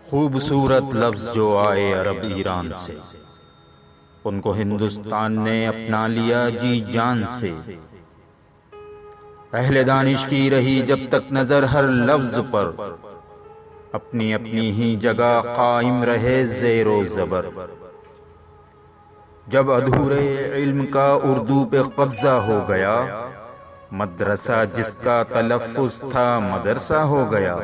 خوبصورت لفظ جو آئے عرب ایران سے، ان کو ہندوستان نے اپنا لیا جی جان سے۔ اہل دانش کی رہی جب تک نظر ہر لفظ پر، اپنی اپنی ہی جگہ قائم رہے زیر و زبر۔ جب ادھورے علم کا اردو پہ قبضہ ہو گیا، مدرسہ جس کا تلفظ تھا مدرسہ ہو گیا۔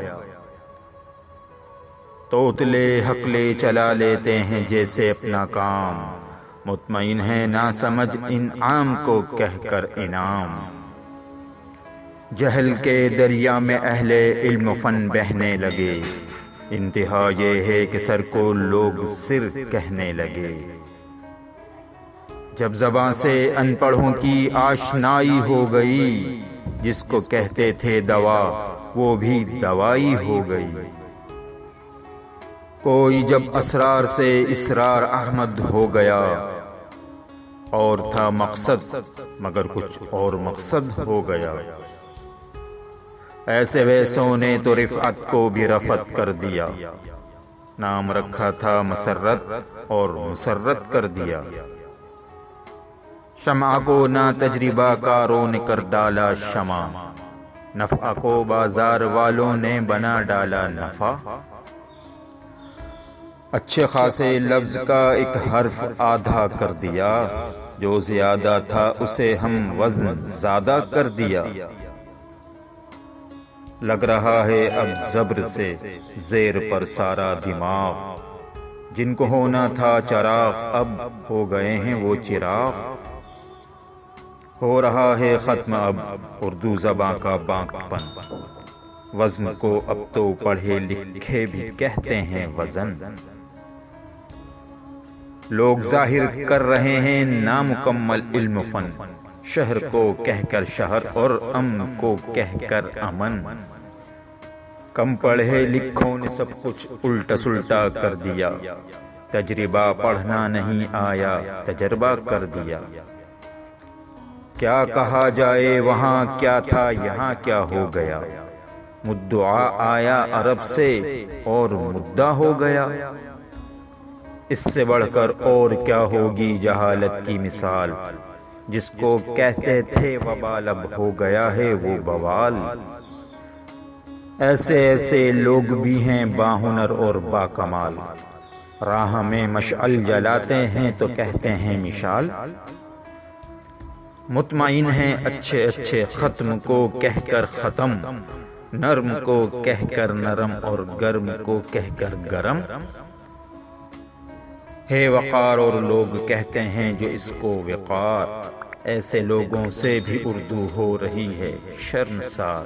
توتلے حقلے چلا لیتے ہیں جیسے اپنا کام، مطمئن ہے نہ سمجھ انعام کو کہہ کر انعام۔ جہل کے دریا میں اہل علم و فن بہنے لگے، انتہا یہ ہے کہ سر کو لوگ سر کہنے لگے۔ جب زباں سے ان پڑھوں کی آشنائی ہو گئی، جس کو کہتے تھے دوا وہ بھی دوائی ہو گئی۔ کوئی جب اسرار سے اسرار احمد ہو گیا، اور تھا مقصد مگر کچھ اور مقصد ہو گیا۔ ایسے ویسوں نے تو رفعت کو بھی رفعت کر دیا، نام رکھا تھا مسرت اور مسرت کر دیا۔ شمع کو نہ تجربہ کاروں نے کر ڈالا شمع، نفع کو بازار والوں نے بنا ڈالا نفع۔ اچھے خاصے لفظ کا ایک حرف آدھا کر دیا، جو زیادہ تھا اسے ہم وزن زیادہ کر دیا۔ لگ رہا ہے اب زبر سے زیر پر سارا دماغ، جن کو ہونا تھا چراغ اب ہو گئے ہیں وہ چراغ۔ ہو رہا ہے ختم اب اردو زبان کا بانک پن، وزن کو اب تو پڑھے لکھے بھی کہتے ہیں وزن۔ لوگ ظاہر کر رہے ہیں نامکمل علم فن، شہر کو کہہ کر شہر اور امن کو کہہ کر امن۔ کم پڑھے لکھوں نے سب کچھ الٹا سلٹا کر دیا، تجربہ پڑھنا نہیں آیا تجربہ کر دیا۔ کیا کہا جائے وہاں کیا تھا یہاں کیا ہو گیا، مدعا آیا عرب سے اور مدعا ہو گیا۔ اس سے بڑھ کر اور کیا ہوگی جہالت کی مثال، جس کو کہتے تھے وبال اب ہو گیا ہے وہ بوال۔ ایسے ایسے لوگ بھی ہیں باہنر اور باکمال، راہ میں مشعل جلاتے ہیں تو کہتے ہیں مشال۔ مطمئن ہیں اچھے اچھے ختم کو کہہ کر ختم، نرم کو کہہ کر نرم اور گرم کو کہہ کر گرم۔ ہے وقار اور لوگ کہتے ہیں جو اس کو وقار، ایسے لوگوں سے بھی اردو ہو رہی ہے شرمسار۔